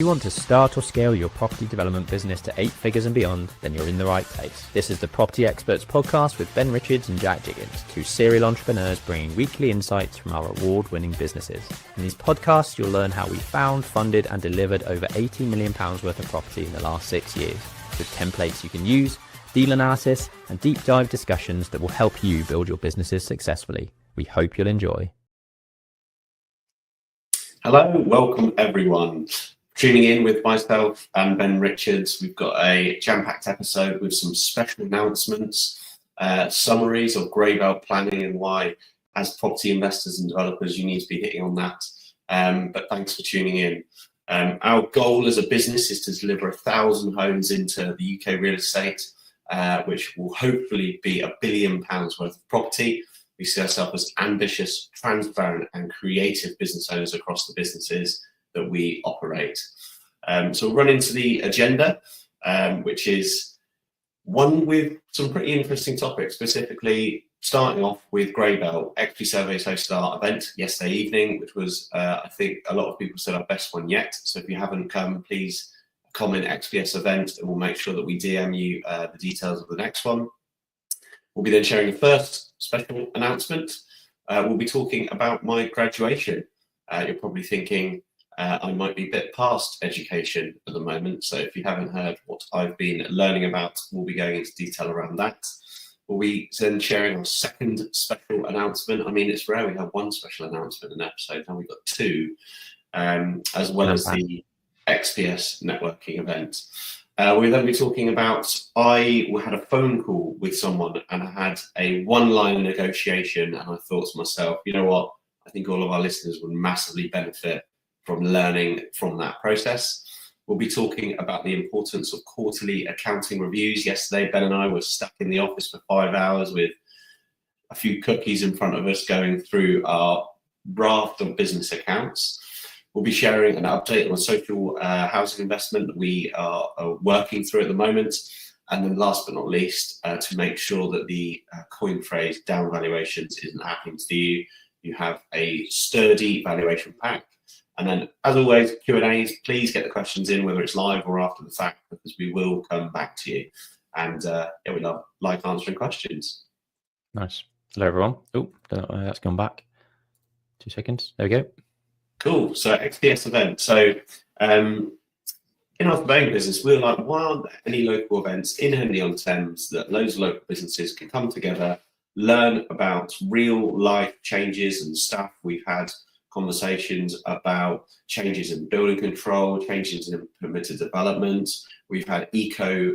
If you want to start or scale your property development business to 8 figures and beyond, then you're in the right place. This is the Property XPerts Podcast with Ben Richards and Jack Diggins, two serial entrepreneurs bringing weekly insights from our award-winning businesses. In these podcasts, you'll learn how we found, funded and delivered over £80 million worth of property in the last 6 years, with templates you can use, deal analysis and deep dive discussions that will help you build your businesses successfully. We hope you'll enjoy. Hello, welcome everyone. Tuning in with myself and Ben Richards. We've got a jam-packed episode with some special announcements, summaries of grey belt planning and why, as property investors and developers, you need to be hitting on that. But thanks for tuning in. Our goal as a business is to deliver 1,000 homes into the UK real estate, which will hopefully be £1 billion worth of property. We see ourselves as ambitious, transparent and creative business owners across the businesses that we operate. So we'll run into the agenda, which is one with some pretty interesting topics, specifically starting off with Grey Belt. XPS hosted our event yesterday evening, which was, I think a lot of people said, our best one yet. So if you haven't come, please comment XPS Event and we'll make sure that we DM you the details of the next one. We'll be then sharing the first special announcement. We'll be talking about my graduation. You're probably thinking, I might be a bit past education at the moment, so if you haven't heard what I've been learning about, we'll be going into detail around that. We'll be then sharing our second special announcement. I mean, it's rare we have one special announcement in an episode, now we've got two, as well as the XPS networking event. We'll then be talking about, I had a phone call with someone and I had a one-line negotiation, and I thought to myself, you know what, I think all of our listeners would massively benefit from learning from that process. We'll be talking about the importance of quarterly accounting reviews. Yesterday, Ben and I were stuck in the office for 5 hours with a few cookies in front of us going through our raft of business accounts. We'll be sharing an update on social housing investment that we are working through at the moment. And then last but not least, to make sure that the coin phrase down valuations isn't happening to you, you have a sturdy valuation pack. And then, as always, Q&As, please get the questions in, whether it's live or after the fact, because we will come back to you. And we like answering questions. Nice. Hello, everyone. Oh, don't know why that's gone back. 2 seconds. There we go. Cool. So, XPS Event. So, in our surveying business, we're like, why aren't there any local events in Henley-on-Thames that loads of local businesses can come together, learn about real-life changes and stuff? We've had conversations about changes in building control, changes in permitted development. We've had eco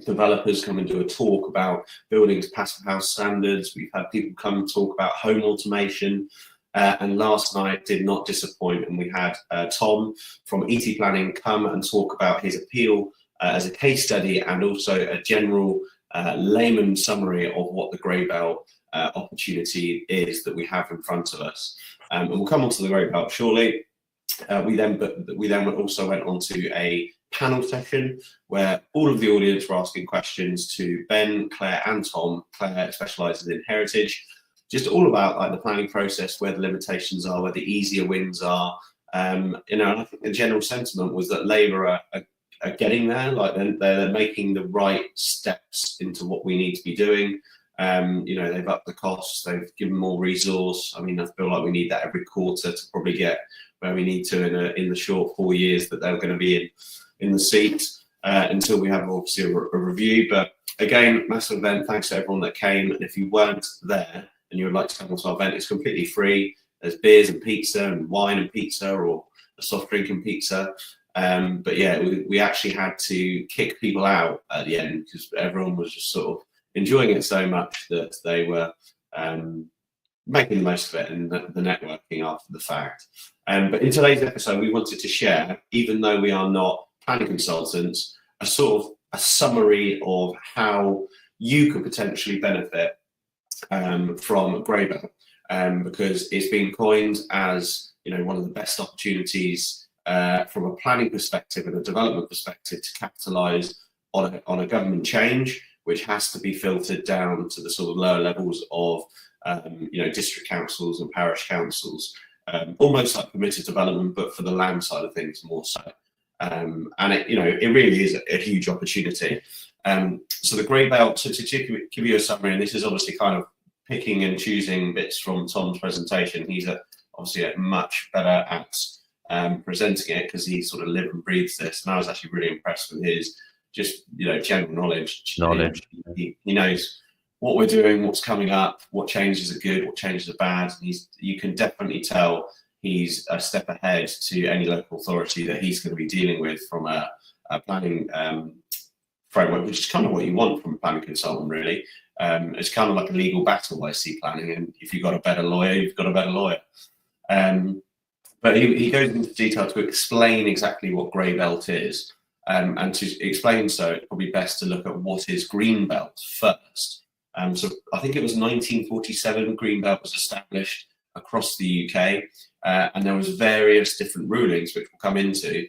developers come and do a talk about buildings passive house standards. We've had people come and talk about home automation. And last night did not disappoint, and we had Tom from ET Planning come and talk about his appeal as a case study, and also a general layman summary of what the Grey Belt opportunity is that we have in front of us. And we'll come on to the Grey Belt shortly. We then also went on to a panel session where all of the audience were asking questions to Ben, Claire and Tom. Claire specialises in heritage, just all about like the planning process, where the limitations are, where the easier wins are. And I think the general sentiment was that Labour are getting there, like they're making the right steps into what we need to be doing. They've upped the costs, they've given more resource. I mean, I feel like we need that every quarter to probably get where we need to in the short 4 years that they're going to be in the seat, until we have obviously a review. But again, massive event. Thanks to everyone that came. And if you weren't there and you would like to come to our event, it's completely free. There's beers and pizza and wine and pizza, or a soft drink and pizza. But yeah, we actually had to kick people out at the end because everyone was just sort of enjoying it so much that they were making the most of it and the networking after the fact. But in today's episode, we wanted to share, even though we are not planning consultants, a sort of a summary of how you could potentially benefit from Grey Belt, because it's been coined as one of the best opportunities from a planning perspective and a development perspective to capitalise on a government change, which has to be filtered down to the sort of lower levels of district councils and parish councils. almost like permitted development, but for the land side of things more so. And it really is a huge opportunity. So the grey belt, to give you a summary, and this is obviously kind of picking and choosing bits from Tom's presentation. He's obviously much better at presenting it because he sort of lives and breathes this. And I was actually really impressed with his just general knowledge. He knows what we're doing, what's coming up, what changes are good, what changes are bad. You can definitely tell he's a step ahead to any local authority that he's going to be dealing with from a planning framework, which is kind of what you want from a planning consultant, really. It's kind of like a legal battle, I see planning, and if you've got a better lawyer, you've got a better lawyer. But he goes into detail to explain exactly what grey belt is, and to explain so, it's probably best to look at what is green belt first. So I think it was 1947, green belt was established across the UK, and there was various different rulings which we'll come into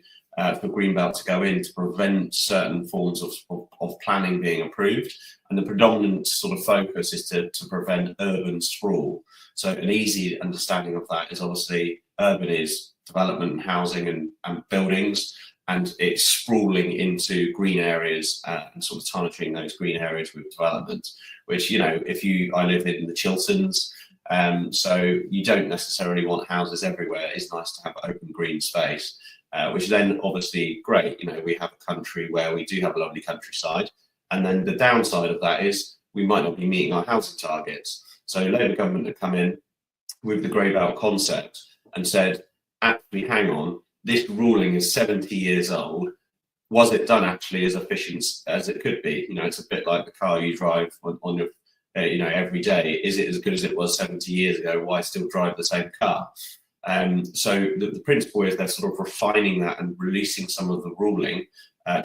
for green belt to go in to prevent certain forms of planning being approved. And the predominant sort of focus is to prevent urban sprawl. So an easy understanding of that is obviously urban is development, housing and buildings, and it's sprawling into green areas and sort of tarnishing those green areas with development, which, I live in the Chilterns, so you don't necessarily want houses everywhere. It's nice to have open green space, which then obviously great. We have a country where we do have a lovely countryside, and then the downside of that is we might not be meeting our housing targets. So Labour government have come in with the grey belt concept and said, actually, hang on, this ruling is 70 years old. Was it done actually as efficient as it could be? It's a bit like the car you drive on your, every day. Is it as good as it was 70 years ago? Why still drive the same car? So the principle is they're sort of refining that and releasing some of the ruling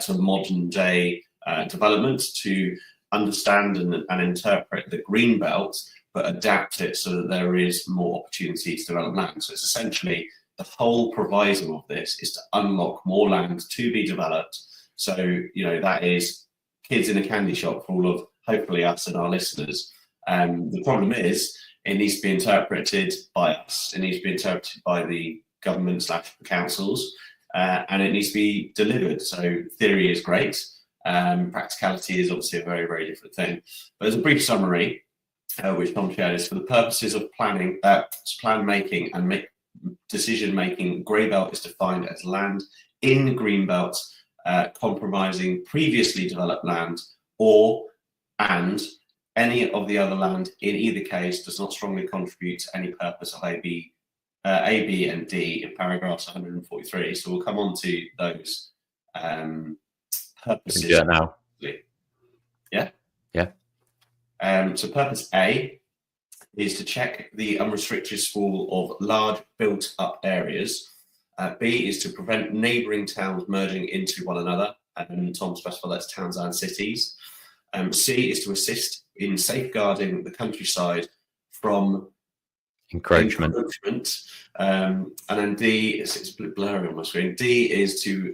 to modern day development to understand and interpret the green belt, but adapt it so that there is more opportunity to develop land. So it's essentially the whole proviso of this is to unlock more land to be developed. So, that is kids in a candy shop for all of, hopefully, us and our listeners. The problem is it needs to be interpreted by us. It needs to be interpreted by the government / councils, and it needs to be delivered. So theory is great. Practicality is obviously a very, very different thing. But as a brief summary, which Tom shared, is for the purposes of planning, plan making and decision making, grey belt is defined as land in green belt compromising previously developed land and any of the other land in either case does not strongly contribute to any purpose of A, B, and D in paragraphs 143. So we'll come on to those purposes. Do that now. Yeah. So purpose A is to check the unrestricted sprawl of large built-up areas. B is to prevent neighbouring towns merging into one another, and Tom specified that's towns and cities. C is to assist in safeguarding the countryside from encroachment. And then D, it's a bit blurry on my screen. D is to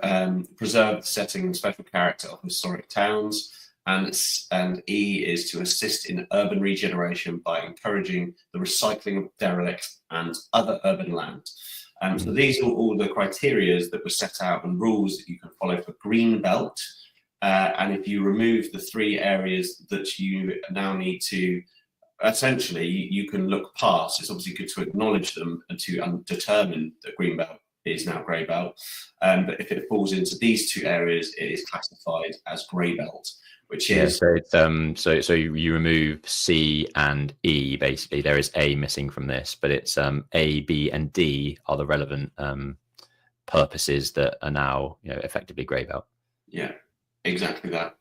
preserve the setting and special character of historic towns. And E is to assist in urban regeneration by encouraging the recycling of derelict and other urban land. So these are all the criteria that were set out and rules that you can follow for green belt. And if you remove the three areas that you now need to, essentially, you can look past. It's obviously good to acknowledge them and to determine that green belt is now grey belt. But if it falls into these two areas, it is classified as grey belt. Which is so it's so you remove C and E. Basically, there is A missing from this, but it's A, B, and D are the relevant purposes that are now effectively grey belt. Yeah, exactly that.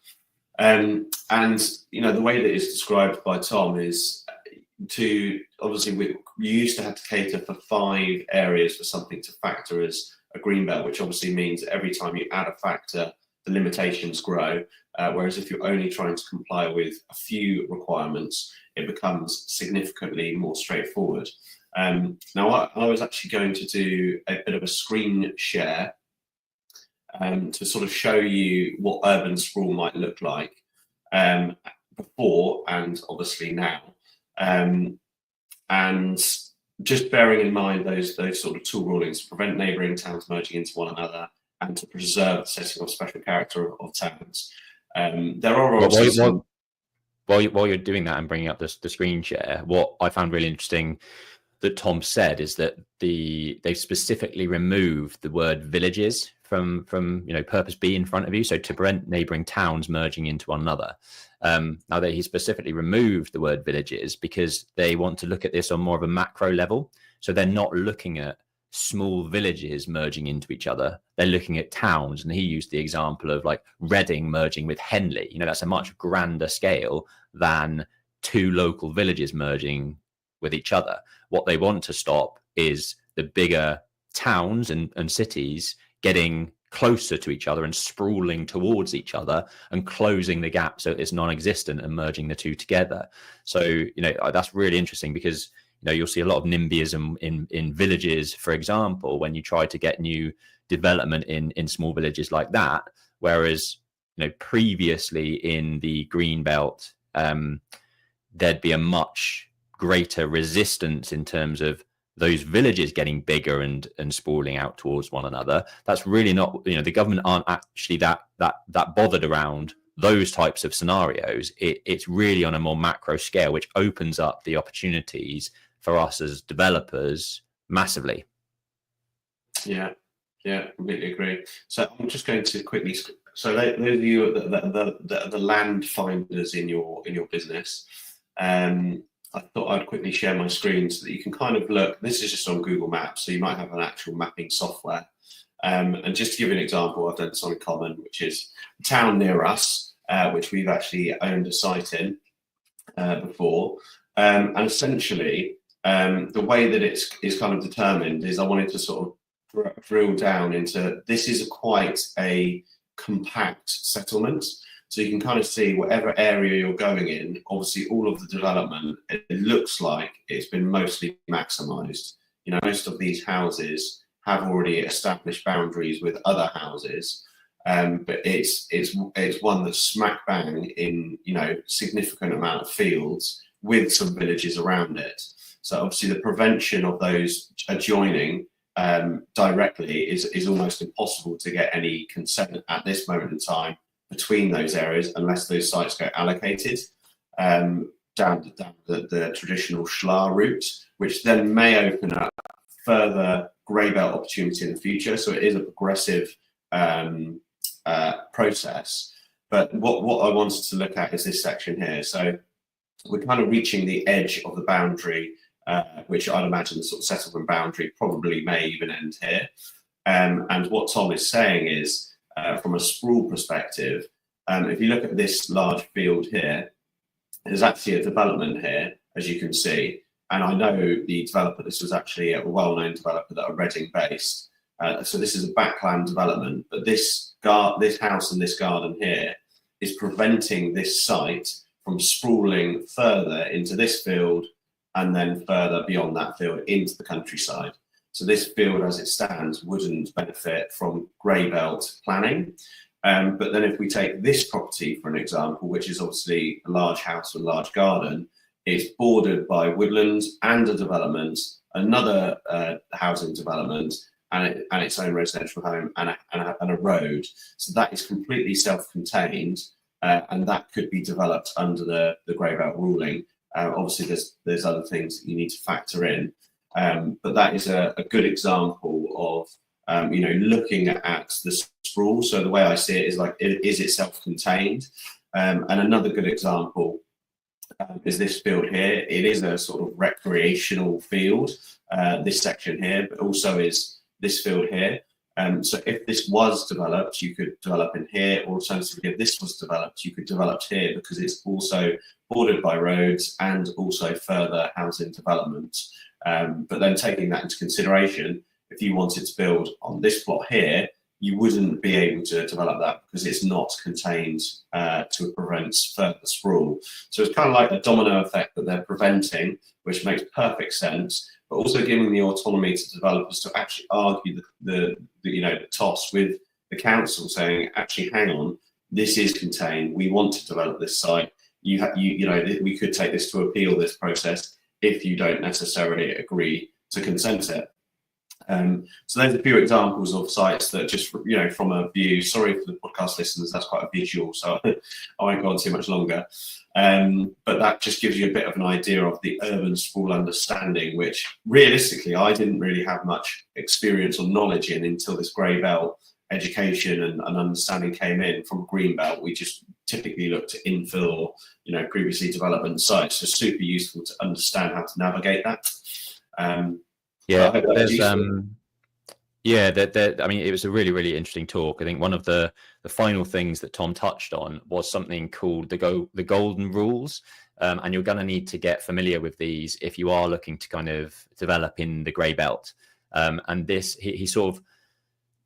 And the way that it's described by Tom is to obviously you used to have to cater for 5 areas for something to factor as a green belt, which obviously means every time you add a factor, the limitations grow. Whereas if you're only trying to comply with a few requirements, it becomes significantly more straightforward. Now, I was actually going to do a bit of a screen share to sort of show you what urban sprawl might look like before and obviously now. And just bearing in mind those sort of tool rulings to prevent neighbouring towns merging into one another and to preserve the setting of special character of towns. There are also while you're doing that and bringing up the screen share, what I found really interesting that Tom said is that they've specifically removed the word villages from purpose B in front of you, so to prevent neighbouring towns merging into one another. Now that he specifically removed the word villages because they want to look at this on more of a macro level, so they're not looking at small villages merging into each other, they're looking at towns. And he used the example of like Reading merging with Henley. That's a much grander scale than two local villages merging with each other. What they want to stop is the bigger towns and cities getting closer to each other and sprawling towards each other and closing the gap so it's non-existent and merging the two together. So that's really interesting because you'll see a lot of NIMBYism in villages, for example, when you try to get new development in small villages like that. Whereas, previously in the green belt, there'd be a much greater resistance in terms of those villages getting bigger and sprawling out towards one another. That's really not, the government aren't actually that bothered around those types of scenarios. It's really on a more macro scale, which opens up the opportunities for us as developers massively. Yeah, completely agree. So I'm just going to quickly. So those of you the land finders in your business, I thought I'd quickly share my screen so that you can kind of look. This is just on Google Maps, so you might have an actual mapping software. And just to give you an example, I've done Sonic Common, which is a town near us, which we've actually owned a site in before, and essentially. The way that it's kind of determined is I wanted to sort of drill down into, this is quite a compact settlement. So you can kind of see whatever area you're going in, obviously all of the development, it looks like it's been mostly maximised. Most of these houses have already established boundaries with other houses, but it's one that's smack bang in, significant amount of fields with some villages around it. So obviously the prevention of those adjoining directly is almost impossible to get any consent at this moment in time between those areas unless those sites get allocated down the traditional SHLA route, which then may open up further grey belt opportunity in the future. So it is a progressive process. But what I wanted to look at is this section here. So we're kind of reaching the edge of the boundary, which I'd imagine the sort of settlement boundary probably may even end here. And what Tom is saying is, from a sprawl perspective, if you look at this large field here, there's actually a development here, as you can see. And I know the developer, this was actually a well-known developer that are Reading based. So this is a backland development, but this house and this garden here is preventing this site from sprawling further into this field and then further beyond that field into the countryside. So this field as it stands wouldn't benefit from grey belt planning. But then if we take this property for an example, which is obviously a large house with a large garden, it's bordered by woodlands and a development, another housing development, and its own residential home and a road. So that is completely self-contained, and that could be developed under the grey belt ruling. Obviously, there's other things that you need to factor in, but that is a good example of looking at the sprawl. So the way I see it is like, is it self-contained? And another good example is this field here. It is a sort of recreational field, this section here, but also is this field here. So if this was developed, you could develop in here, or alternatively, if this was developed, you could develop here because it's also bordered by roads and also further housing development. But then taking that into consideration, if you wanted to build on this plot here, you wouldn't be able to develop that because it's not contained to prevent further sprawl. So it's kind of like a domino effect that they're preventing, which makes perfect sense, but also giving the autonomy to developers to actually argue the toss with the council, saying, actually, hang on, this is contained. We want to develop this site. We could take this to appeal this process. if you don't necessarily agree to consent it. So there's a few examples of sites that just, from a view, sorry for the podcast listeners, that's quite a visual, so I won't go on too much longer. But that just gives you a bit of an idea of the urban sprawl understanding, which realistically, I didn't really have much experience or knowledge in until this grey belt education and understanding came in. From green belt, we just typically looked at infill or, previously development sites. So super useful to understand how to navigate that. There's I mean, it was a really, really interesting talk. I think one of the final things that Tom touched on was something called the golden rules. And you're going to need to get familiar with these if you are looking to kind of develop in the grey belt. And this, he sort of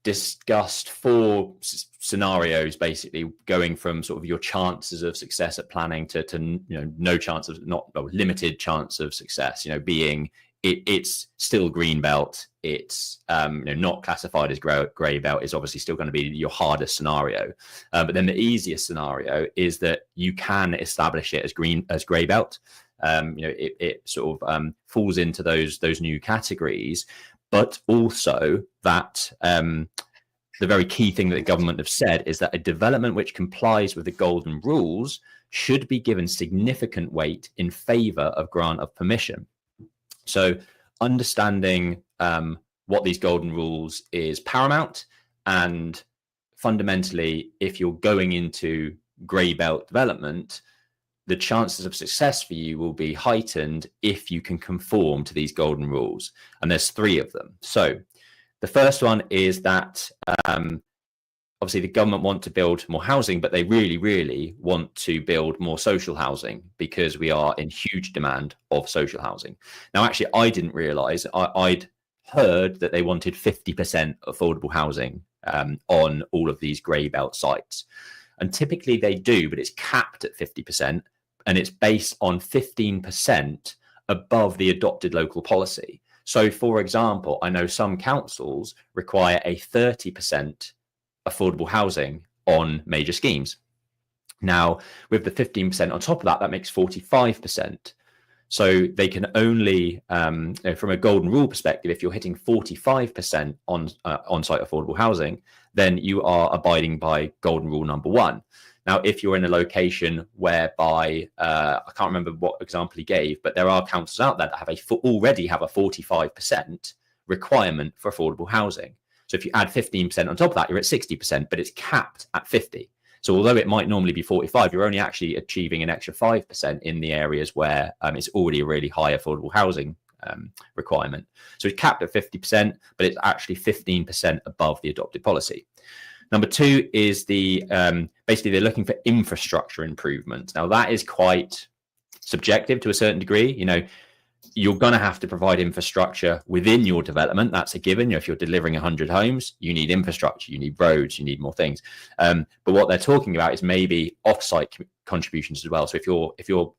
discussed 4 scenarios, basically going from sort of your chances of success at planning to no chance of, limited chance of success, being it's still green belt, it's not classified as grey belt, is obviously still going to be your hardest scenario, but then the easiest scenario is that you can establish it as grey belt. It sort of falls into those new categories, but also that the very key thing that the government have said is that a development which complies with the golden rules should be given significant weight in favour of grant of permission. So understanding what these golden rules is paramount, and fundamentally, if you're going into grey belt development, the chances of success for you will be heightened if you can conform to these golden rules. And there's 3 of them. So the first one is that obviously the government want to build more housing, but they really, really want to build more social housing because we are in huge demand of social housing. Now, actually, I didn't realise, I'd heard that they wanted 50% affordable housing on all of these grey belt sites. And typically they do, but it's capped at 50%, and it's based on 15% above the adopted local policy. So, for example, I know some councils require a 30% affordable housing on major schemes. Now, with the 15% on top of that, that makes 45%. So they can only, from a golden rule perspective, if you're hitting 45% on-site affordable housing, then you are abiding by golden rule number 1. Now, if you're in a location whereby, I can't remember what example he gave, but there are councils out there that have already have a 45% requirement for affordable housing. So if you add 15% on top of that, you're at 60%, but it's capped at 50. So although it might normally be 45, you're only actually achieving an extra 5% in the areas where it's already a really high affordable housing requirement. So it's capped at 50%, but it's actually 15% above the adopted policy. Number 2 is basically they're looking for infrastructure improvements. Now that is quite subjective to a certain degree. You're going to have to provide infrastructure within your development. That's a given. If you're delivering 100 homes, you need infrastructure, you need roads, you need more things. But what they're talking about is maybe off-site contributions as well. So if you're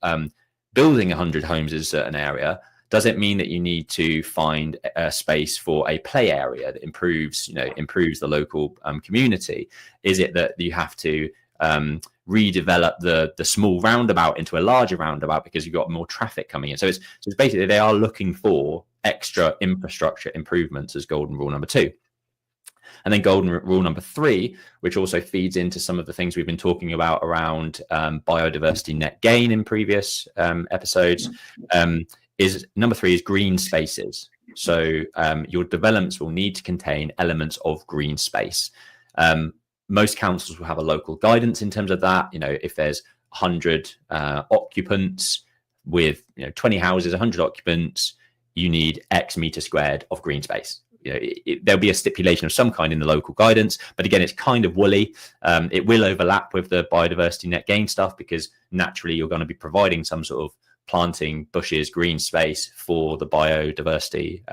building 100 homes in a certain area, does it mean that you need to find a space for a play area that improves the local community? Is it that you have to redevelop the small roundabout into a larger roundabout because you've got more traffic coming in? So it's basically they are looking for extra infrastructure improvements as golden rule number 2. And then golden rule number 3, which also feeds into some of the things we've been talking about around biodiversity net gain in previous episodes, is number 3 is green spaces. So your developments will need to contain elements of green space. Most councils will have a local guidance in terms of that. If there's 100 occupants with 20 houses, 100 occupants, you need X meter squared of green space. There'll be a stipulation of some kind in the local guidance, but again, it's kind of woolly. It will overlap with the biodiversity net gain stuff because naturally you're going to be providing some sort of planting bushes, green space for the biodiversity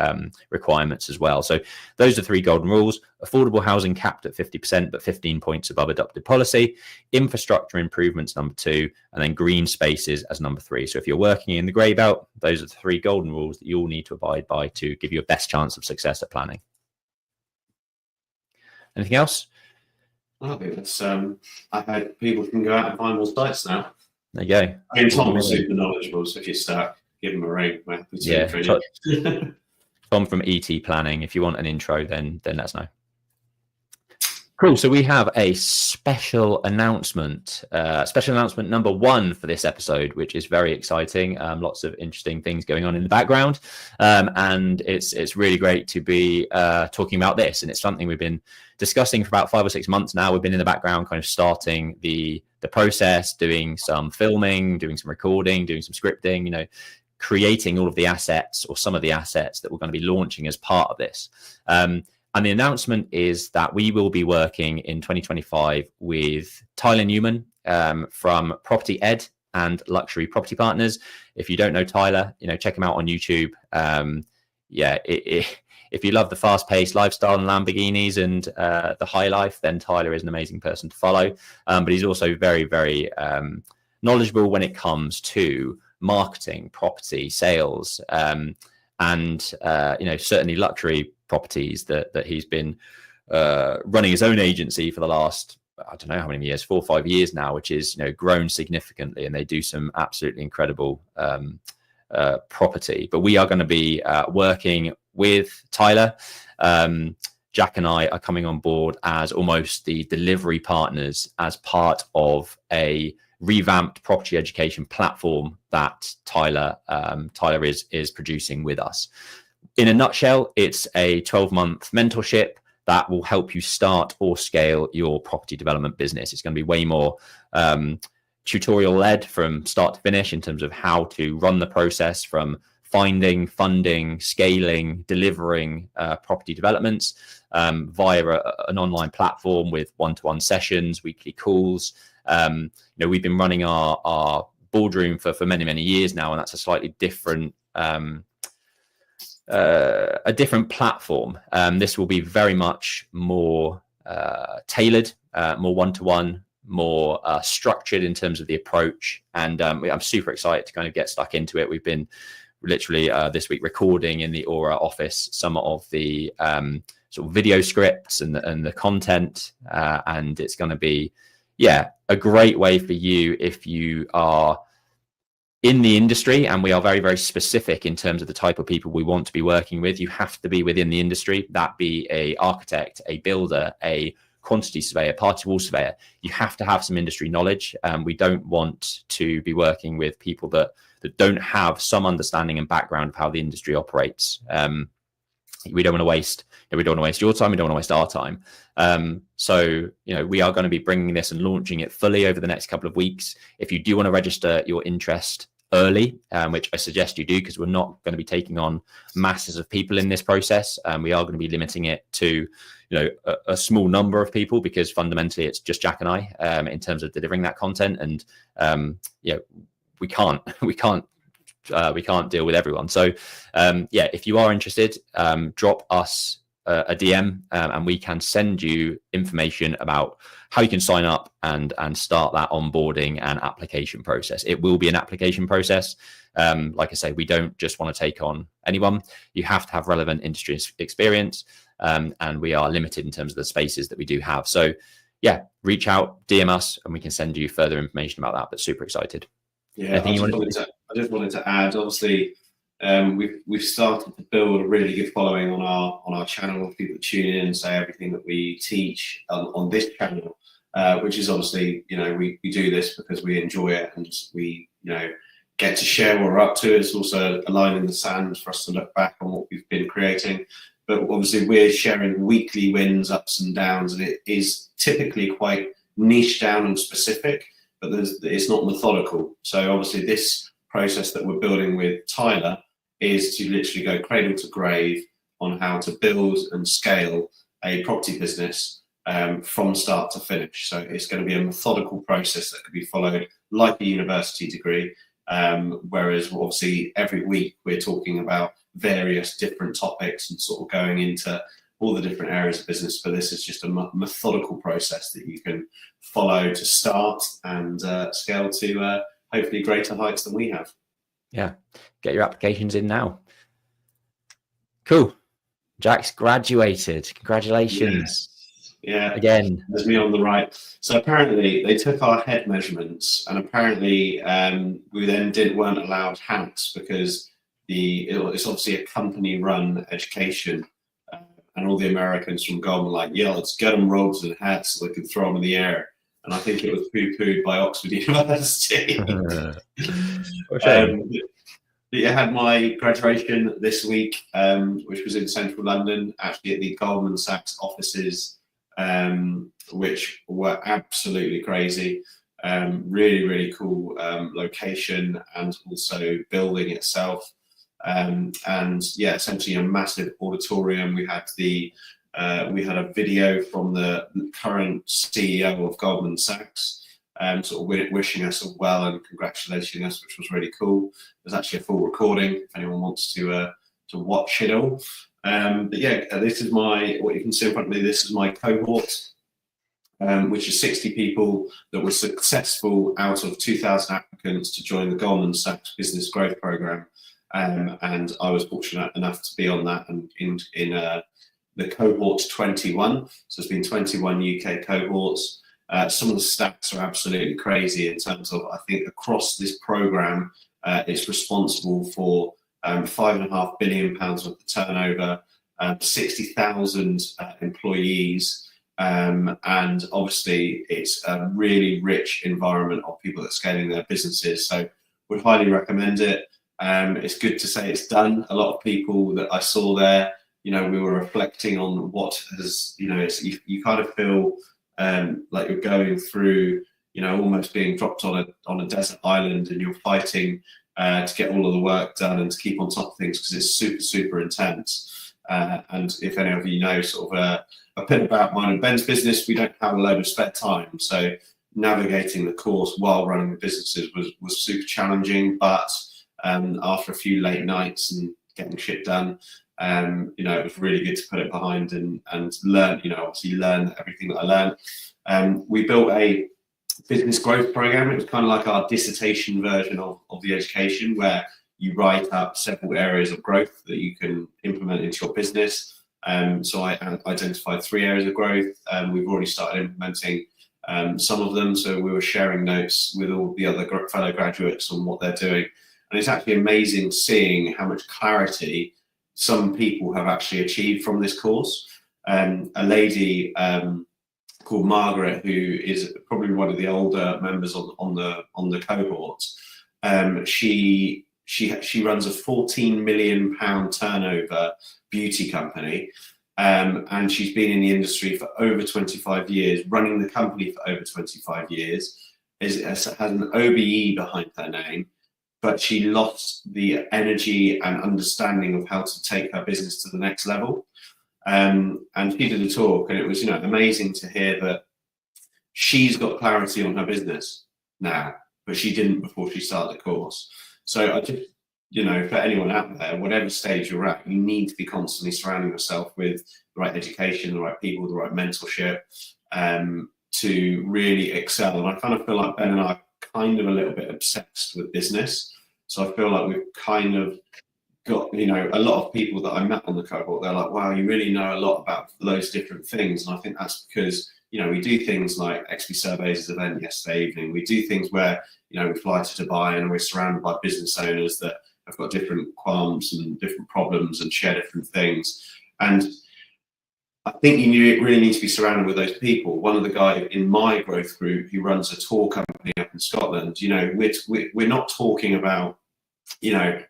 requirements as well. So those are 3 golden rules. Affordable housing capped at 50%, but 15 points above adopted policy. Infrastructure improvements, number 2, and then green spaces as number 3. So if you're working in the grey belt, those are the 3 golden rules that you all need to abide by to give you a best chance of success at planning. Anything else? I think that's, I've had people can go out and find more sites now. There you go. I mean, Tom was super knowledgeable, so if you're stuck, give him a ring. We're happy to Yeah, intro you. Tom from ET Planning. If you want an intro, then let us know. Cool. So we have a special announcement number 1 for this episode, which is very exciting. Lots of interesting things going on in the background, and it's really great to be talking about this. And it's something we've been discussing for about 5 or 6 months now. We've been in the background, kind of starting the process, doing some filming, doing some recording, doing some scripting. Creating all of the assets, or some of the assets, that we're going to be launching as part of this. And the announcement is that we will be working in 2025 with Tyler Newman from Property Ed and Luxury Property Partners. If you don't know Tyler, check him out on YouTube. If you love the fast-paced lifestyle and Lamborghinis and the high life, then Tyler is an amazing person to follow. But he's also very, very knowledgeable when it comes to marketing, property, sales, and certainly luxury properties that he's been running his own agency for the last, I don't know how many years, 4 or 5 years now, which is grown significantly, and they do some absolutely incredible property. But we are going to be working with Tyler. Jack and I are coming on board as almost the delivery partners as part of a revamped property education platform that Tyler is producing with us. In a nutshell, it's a 12-month mentorship that will help you start or scale your property development business. It's going to be way more tutorial led from start to finish in terms of how to run the process from finding, funding, scaling, delivering property developments via an online platform with one-to-one sessions, weekly calls. We've been running our boardroom for many, many years now, and that's a slightly different platform. This will be very much more tailored, more one-to-one, more structured in terms of the approach. And I'm super excited to kind of get stuck into it. We've been literally this week recording in the Aura office some of the sort of video scripts and the content, and it's going to be a great way for you if you are in the industry. And we are very, very specific in terms of the type of people we want to be working with. You have to be within the industry, that be a architect, a builder, a quantity surveyor, party wall surveyor. You have to have some industry knowledge. We don't want to be working with people that don't have some understanding and background of how the industry operates. We don't want to waste your time. We don't want to waste our time. So we are going to be bringing this and launching it fully over the next couple of weeks. If you do want to register your interest early, which I suggest you do, because we're not going to be taking on masses of people in this process. We are going to be limiting it to a small number of people, because fundamentally it's just Jack and I in terms of delivering that content. And we can't deal with everyone. So if you are interested, drop us a DM and we can send you information about how you can sign up and start that onboarding and application process. It will be an application process. Like I say, we don't just want to take on anyone. You have to have relevant industry experience, and we are limited in terms of the spaces that we do have. So reach out, DM us, and we can send you further information about that. But super excited. Yeah, I just wanted to add, obviously, we've started to build a really good following on our channel. People tune in and say everything that we teach on this channel, which is obviously, we do this because we enjoy it, and we, get to share what we're up to. It's also a line in the sand for us to look back on what we've been creating. But obviously we're sharing weekly wins, ups and downs, and it is typically quite niche down and specific, but it's not methodical. So obviously this process that we're building with Tyler is to literally go cradle to grave on how to build and scale a property business from start to finish. So it's going to be a methodical process that could be followed like a university degree, whereas obviously every week we're talking about various different topics and sort of going into all the different areas of business. But this is just a methodical process that you can follow to start and scale to hopefully greater heights than we have. Yeah, get your applications in now. Cool. Jack's graduated. Congratulations. Yeah, Again. there's me on the right. So apparently they took our head measurements, and apparently we then weren't allowed hats because it's obviously a company-run education, and all the Americans from Goldman were like, yeah, let's get them robes and hats so they can throw them in the air. And I think it was poo-pooed by Oxford University. I had my graduation this week, which was in central London, actually at the Goldman Sachs offices, which were absolutely crazy. Really, really cool location, and also building itself. And yeah, essentially a massive auditorium. We had a video from the current CEO of Goldman Sachs, sort of wishing us well and congratulating us, which was really cool. There's actually a full recording if anyone wants to watch it all. But yeah, this is what you can see in front of me. This is my cohort, which is 60 people that were successful out of 2,000 applicants to join the Goldman Sachs Business Growth Program. And I was fortunate enough to be on that, and in the cohort 21. So there's been 21 UK cohorts. Some of the stats are absolutely crazy in terms of, I think across this program, it's responsible for £5.5 billion worth of turnover, 60,000 employees, and obviously it's a really rich environment of people that are scaling their businesses. So would highly recommend it. It's good to say it's done. A lot of people that I saw there, we were reflecting on what has, you kind of feel like you're going through, almost being dropped on a desert island, and you're fighting to get all of the work done and to keep on top of things, because it's super, super intense. And if any of you know sort of a bit about mine and Ben's business, we don't have a load of spare time. So navigating the course while running the businesses was super challenging, but after a few late nights and getting shit done, it was really good to put it behind and learn, obviously learn everything that I learned. We built a business growth program. It was kind of like our dissertation version of the education, where you write up several areas of growth that you can implement into your business. So I identified 3 areas of growth. We've already started implementing some of them. So we were sharing notes with all the other fellow graduates on what they're doing. And it's actually amazing seeing how much clarity some people have actually achieved from this course. A lady called Margaret, who is probably one of the older members on the cohort, she runs a £14 million turnover beauty company, and she's been in the industry for over 25 years, running the company for over 25 years. Has an OBE behind her name, but she lost the energy and understanding of how to take her business to the next level. And she did a talk, and it was amazing to hear that she's got clarity on her business now, but she didn't before she started the course. So I just, for anyone out there, whatever stage you're at, you need to be constantly surrounding yourself with the right education, the right people, the right mentorship, to really excel. And I kind of feel like Ben and I are kind of a little bit obsessed with business. So I feel like we've kind of got, a lot of people that I met on the cohort, they're like, wow, you really know a lot about those different things. And I think that's because, we do things like XPS Event yesterday evening. We do things where, we fly to Dubai and we're surrounded by business owners that have got different qualms and different problems and share different things. And I think you really need to be surrounded with those people. One of the guys in my growth group who runs a tour company up in Scotland, we're not talking about,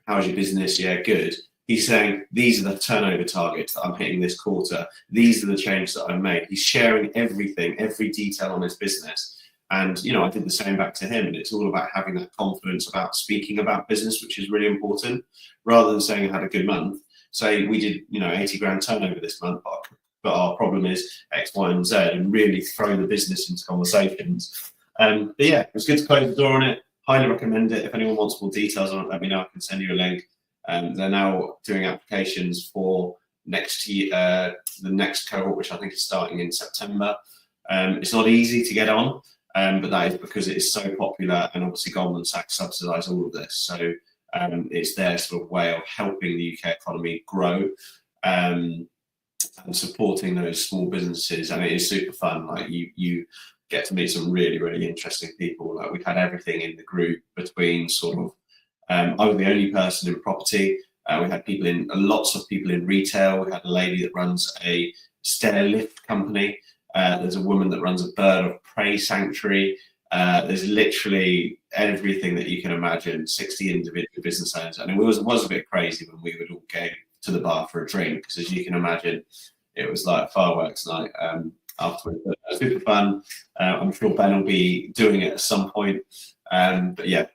how's your business? Yeah, good. He's saying, these are the turnover targets that I'm hitting this quarter. These are the changes that I've made. He's sharing everything, every detail on his business. And, I did the same back to him. And it's all about having that confidence about speaking about business, which is really important, rather than saying I had a good month. Say we did, 80 grand turnover this month, but our problem is X, Y, and Z, and really throw the business into conversations. But yeah, it was good to close the door on it. Highly recommend it. If anyone wants more details on it, let me know. I can send you a link. They're now doing applications for next year, the next cohort, which I think is starting in September. It's not easy to get on, but that is because it is so popular, and obviously Goldman Sachs subsidise all of this. So it's their sort of way of helping the UK economy grow. and supporting those small businesses. And it is super fun. Like you get to meet some really, really interesting people. Like we've had everything in the group between sort of, I was the only person in property. We had lots of people in retail. We had a lady that runs a stair lift company. There's a woman that runs a bird of prey sanctuary. There's literally everything that you can imagine, 60 individual business owners. And it was a bit crazy when we would all go to the bar for a drink, because as you can imagine, it was like fireworks night afterwards. But it was super fun. I'm sure Ben will be doing it at some point. But yeah,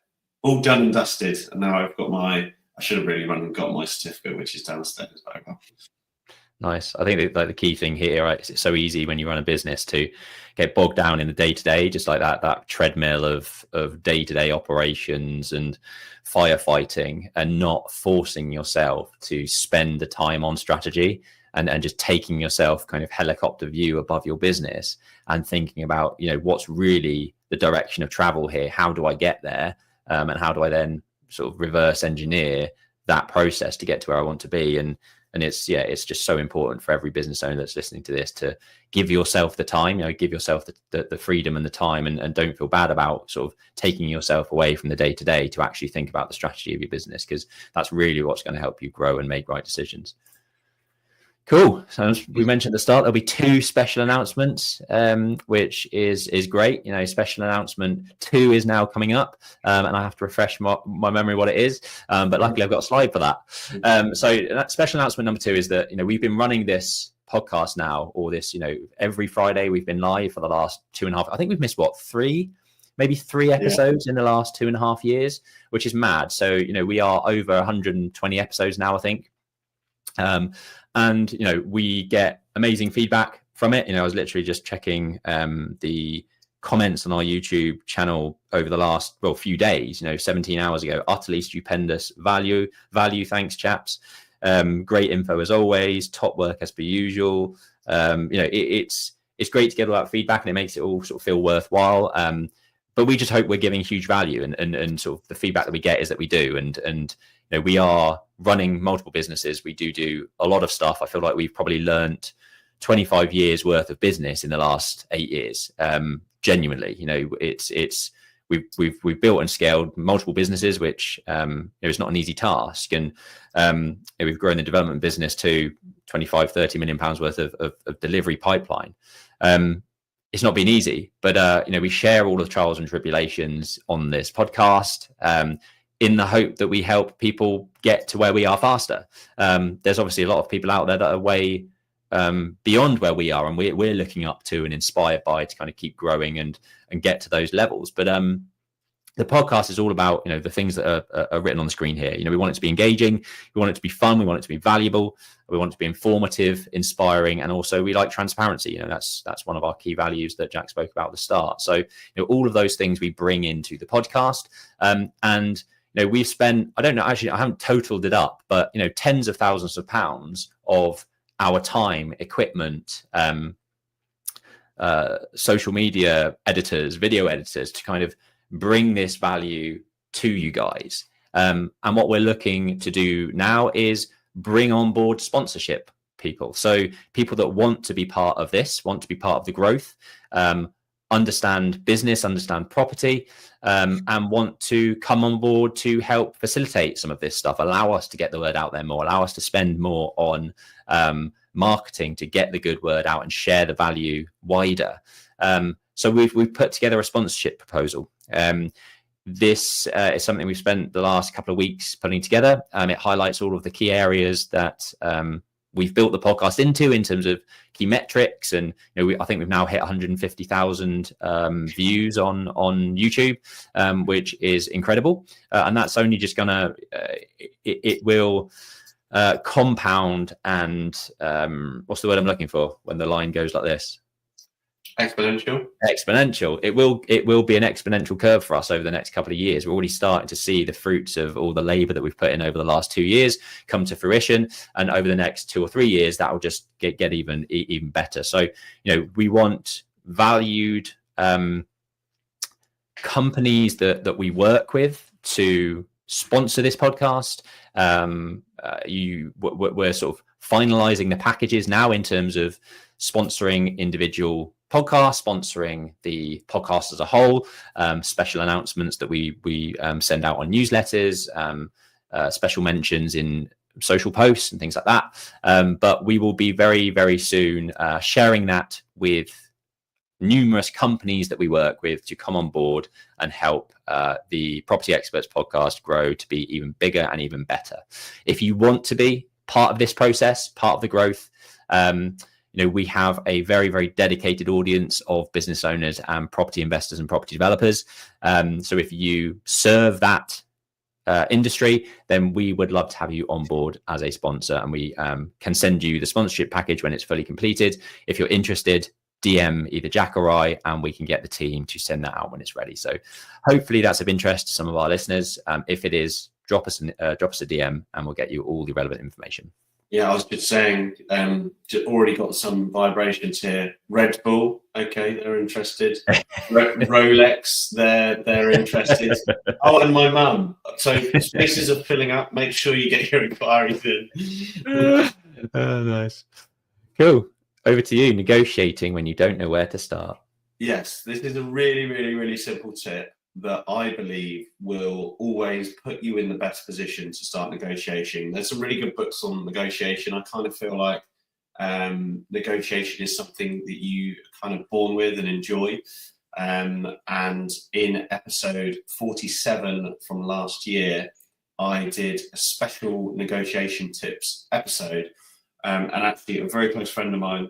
all done and dusted. And now I've got I should have really run and got my certificate, which is downstairs. Nice. I think the key thing here, right, is it's so easy when you run a business to get bogged down in the day-to-day, just like that treadmill of day-to-day operations and firefighting, and not forcing yourself to spend the time on strategy and just taking yourself kind of helicopter view above your business and thinking about, what's really the direction of travel here? How do I get there? And how do I then sort of reverse engineer that process to get to where I want to be? And it's just so important for every business owner that's listening to this to give yourself the time, give yourself the freedom and the time, and don't feel bad about sort of taking yourself away from the day to day to actually think about the strategy of your business, because that's really what's going to help you grow and make right decisions. Cool. So as we mentioned at the start, there'll be 2 special announcements, which is great. Special announcement 2 is now coming up, and I have to refresh my memory what it is. But luckily, I've got a slide for that. So that special announcement number 2 is that we've been running this podcast now, or this every Friday we've been live for the last 2.5. I think we've missed maybe 3 episodes in the last 2.5 years, which is mad. So we are over 120 episodes now, I think. And we get amazing feedback from it. I was literally just checking the comments on our YouTube channel over the last few days. 17 hours ago, utterly stupendous value. Thanks, chaps. Great info as always. Top work as per usual. It's great to get all that feedback, and it makes it all sort of feel worthwhile. But we just hope we're giving huge value, and sort of the feedback that we get is that we do. And we are running multiple businesses. We do a lot of stuff. I feel like we've probably learned 25 years worth of business in the last 8 years. Genuinely, we've built and scaled multiple businesses, which is not an easy task. And we've grown the development business to 25-30 million pounds worth of delivery pipeline. It's not been easy, but we share all of the trials and tribulations on this podcast, in the hope that we help people get to where we are faster. There's obviously a lot of people out there that are way beyond where we are, and we're looking up to and inspired by to kind of keep growing and get to those levels. But the podcast is all about the things that are written on the screen here. We want it to be engaging, we want it to be fun, we want it to be valuable, we want it to be informative, inspiring, and also we like transparency. That's one of our key values that Jack spoke about at the start. So all of those things we bring into the podcast, and we've spent, I don't know, actually I haven't totaled it up, but tens of thousands of pounds of our time, equipment, social media editors, video editors, to kind of bring this value to you guys. And what we're looking to do now is bring on board sponsorship people. So people that want to be part of this, want to be part of the growth, understand business, understand property, and want to come on board to help facilitate some of this stuff, allow us to get the word out there more, allow us to spend more on marketing to get the good word out and share the value wider. So we've put together a sponsorship proposal. This is something we've spent the last couple of weeks putting together. It highlights all of the key areas that we've built the podcast into in terms of key metrics, and I think we've now hit 150,000 views on YouTube, which is incredible. And that's only just gonna it will compound and what's the word I'm looking for when the line goes like this? Exponential. It will be an exponential curve for us over the next couple of years. We're already starting to see the fruits of all the labor that we've put in over the last 2 years come to fruition, and over the next 2 or 3 years that will just get even better. So we want valued companies that we work with to sponsor this podcast. We're sort of finalizing the packages now in terms of sponsoring individual podcasts, sponsoring the podcast as a whole, special announcements that we send out on newsletters, special mentions in social posts and things like that. But we will be very, very soon sharing that with numerous companies that we work with to come on board and help the Property XPerts podcast grow to be even bigger and even better. If you want to be part of this process, part of the growth, we have a very, very dedicated audience of business owners and property investors and property developers. So if you serve that industry, then we would love to have you on board as a sponsor, and we can send you the sponsorship package when it's fully completed. If you're interested, DM either Jack or I, and we can get the team to send that out when it's ready. So hopefully that's of interest to some of our listeners. If it is, drop us a DM and we'll get you all the relevant information. Yeah, I was just saying, already got some vibrations here. Red Bull, okay, they're interested. Rolex, they're interested. Oh, and my mum. So spaces are filling up. Make sure you get your inquiries in. Nice. Cool. Over to you, negotiating when you don't know where to start. Yes, this is a really, really, really simple tip that I believe will always put you in the best position to start negotiating. There's some really good books on negotiation. I kind of feel like negotiation is something that you are kind of born with and enjoy. And in episode 47 from last year, I did a special negotiation tips episode. And actually a very close friend of mine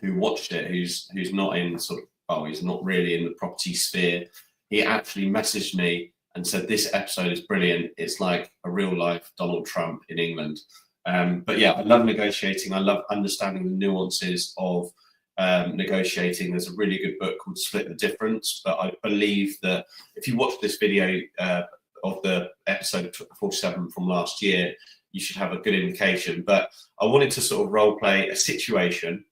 who watched it, who's not in he's not really in the property sphere, he actually messaged me and said, this episode is brilliant. It's like a real life Donald Trump in England. But yeah, I love negotiating. I love understanding the nuances of negotiating. There's a really good book called Split the Difference. But I believe that if you watch this video of the episode 47 from last year, you should have a good indication. But I wanted to sort of role play a situation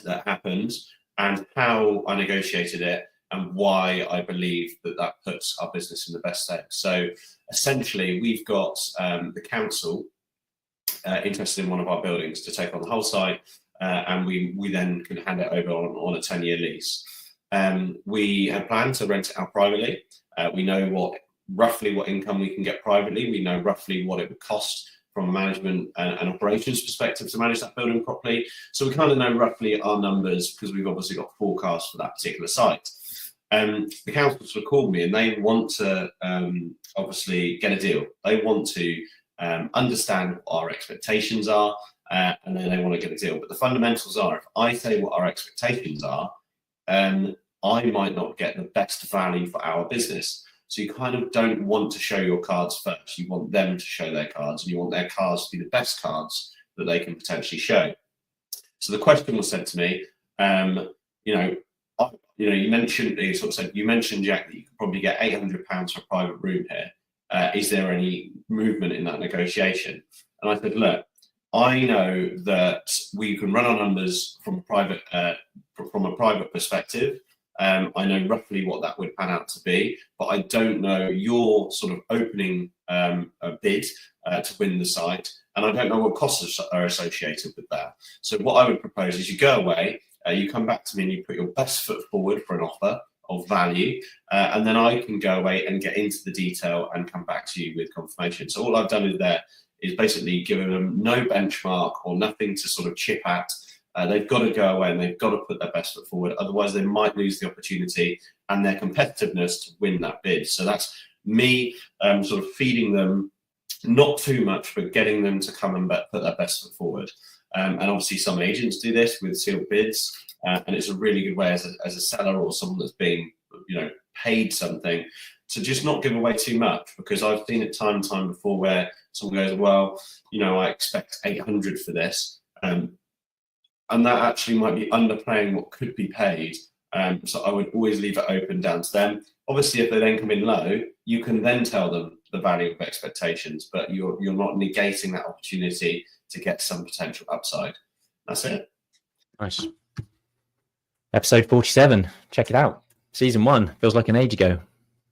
that happened and how I negotiated it, and why I believe that puts our business in the best state. So essentially, we've got the council interested in one of our buildings to take on the whole site, and we then can hand it over on a 10-year lease. We had planned to rent it out privately. We know roughly what income we can get privately. We know roughly what it would cost from a management and operations perspective to manage that building properly. So we kind of know roughly our numbers because we've obviously got forecasts for that particular site. The council sort of called me and they want to obviously get a deal. They want to understand what our expectations are, and then they want to get a deal. But the fundamentals are, if I say what our expectations are, I might not get the best value for our business. So you kind of don't want to show your cards first. You want them to show their cards, and you want their cards to be the best cards that they can potentially show. So the question was sent to me, you mentioned, you mentioned, Jack, that you could probably get £800 for a private room here. Is there any movement in that negotiation? And I said, look, I know that we can run our numbers from a private perspective. I know roughly what that would pan out to be, but I don't know your sort of opening bid to win the site, and I don't know what costs are associated with that. So what I would propose is you go away, you come back to me and you put your best foot forward for an offer of value, and then I can go away and get into the detail and come back to you with confirmation. So all I've done is basically given them no benchmark or nothing to sort of chip at. They've got to go away and they've got to put their best foot forward. Otherwise, they might lose the opportunity and their competitiveness to win that bid. So that's me sort of feeding them, not too much, but getting them to come and put their best foot forward. And obviously, some agents do this with sealed bids, and it's a really good way as a seller or someone that's being, paid something, to just not give away too much. Because I've seen it time and time before where someone goes, well, I expect 800 for this. And that actually might be underplaying what could be paid. So I would always leave it open down to them. Obviously, if they then come in low, you can then tell them the value of expectations, but you're not negating that opportunity to get some potential upside. That's it. Nice. Episode 47. Check it out. Season 1 feels like an age ago,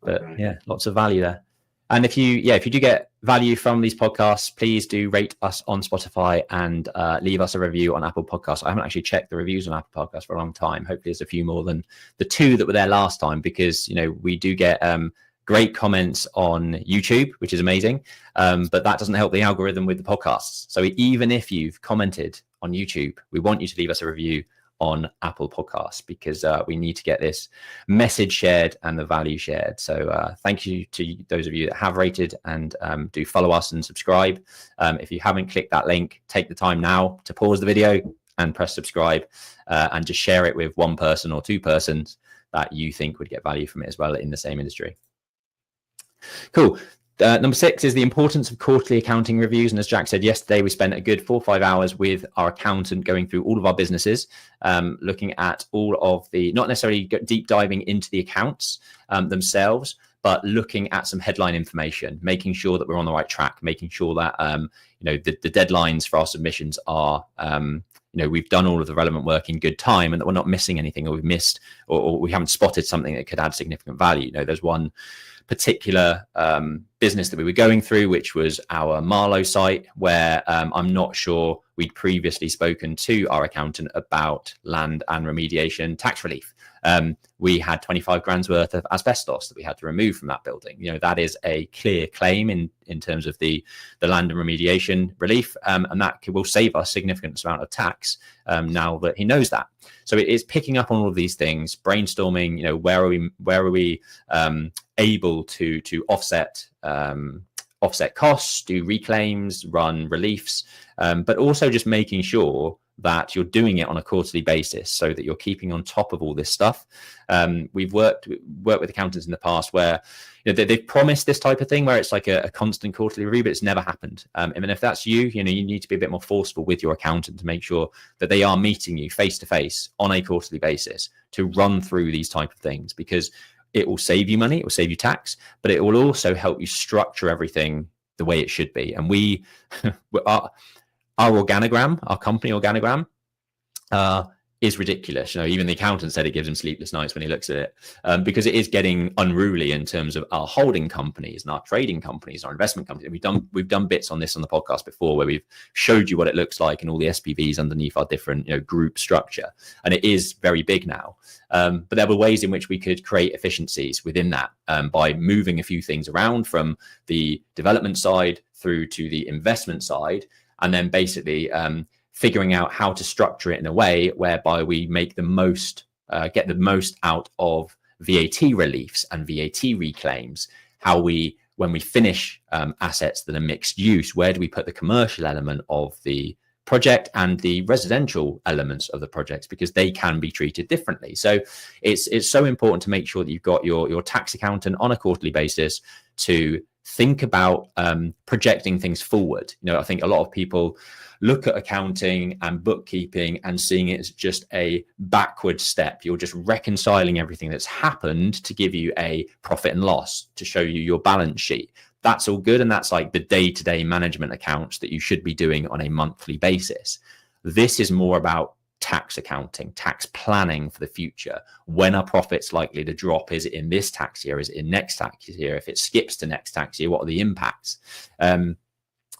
but yeah, lots of value there. And if you do get value from these podcasts, please do rate us on Spotify and leave us a review on Apple Podcasts. I haven't actually checked the reviews on Apple Podcasts for a long time. Hopefully there's a few more than the 2 that were there last time, because, we do get great comments on YouTube, which is amazing. But that doesn't help the algorithm with the podcasts. So even if you've commented on YouTube, we want you to leave us a review on Apple Podcasts, because we need to get this message shared and the value shared. So thank you to those of you that have rated, and do follow us and subscribe. If you haven't clicked that link, take the time now to pause the video and press subscribe, and just share it with 1 person or 2 persons that you think would get value from it as well in the same industry. Cool. Number 6 is the importance of quarterly accounting reviews. And as Jack said yesterday, we spent a good 4 or 5 hours with our accountant going through all of our businesses, looking at all of the, not necessarily deep diving into the accounts themselves, but looking at some headline information, making sure that we're on the right track, making sure that, the deadlines for our submissions are, we've done all of the relevant work in good time, and that we're not missing anything, or we've missed, or we haven't spotted something that could add significant value. There's one particular business that we were going through, which was our Marlow site, where I'm not sure we'd previously spoken to our accountant about land and remediation tax relief. We had 25 grand's worth of asbestos that we had to remove from that building. That is a clear claim in terms of the land and remediation relief, and that will save us significant amount of tax now that he knows that. So it is picking up on all of these things, brainstorming, where are we able to offset costs, do reclaims, run reliefs, but also just making sure that you're doing it on a quarterly basis, so that you're keeping on top of all this stuff. We've worked with accountants in the past where they've promised this type of thing, where it's like a constant quarterly review, but it's never happened. And if that's you need to be a bit more forceful with your accountant to make sure that they are meeting you face to face on a quarterly basis to run through these type of things, because it will save you money, it will save you tax, but it will also help you structure everything the way it should be. And our organogram, our company organogram, is ridiculous. Even the accountant said it gives him sleepless nights when he looks at it, because it is getting unruly in terms of our holding companies and our trading companies, our investment companies. We've done bits on this on the podcast before, where we've showed you what it looks like and all the SPVs underneath our different group structure, and it is very big now. But there were ways in which we could create efficiencies within that, by moving a few things around from the development side through to the investment side, and then basically figuring out how to structure it in a way whereby we make the most, get the most out of VAT reliefs and VAT reclaims. When we finish assets that are mixed use, where do we put the commercial element of the project and the residential elements of the projects, because they can be treated differently. So it's so important to make sure that you've got your tax accountant on a quarterly basis to think about projecting things forward. I think a lot of people look at accounting and bookkeeping and seeing it as just a backward step. You're just reconciling everything that's happened to give you a profit and loss, to show you your balance sheet. That's all good, and that's like the day-to-day management accounts that you should be doing on a monthly basis. This is more about tax accounting, tax planning for the future. When are profits likely to drop? Is it in this tax year? Is it in next tax year? If it skips to next tax year, what are the impacts?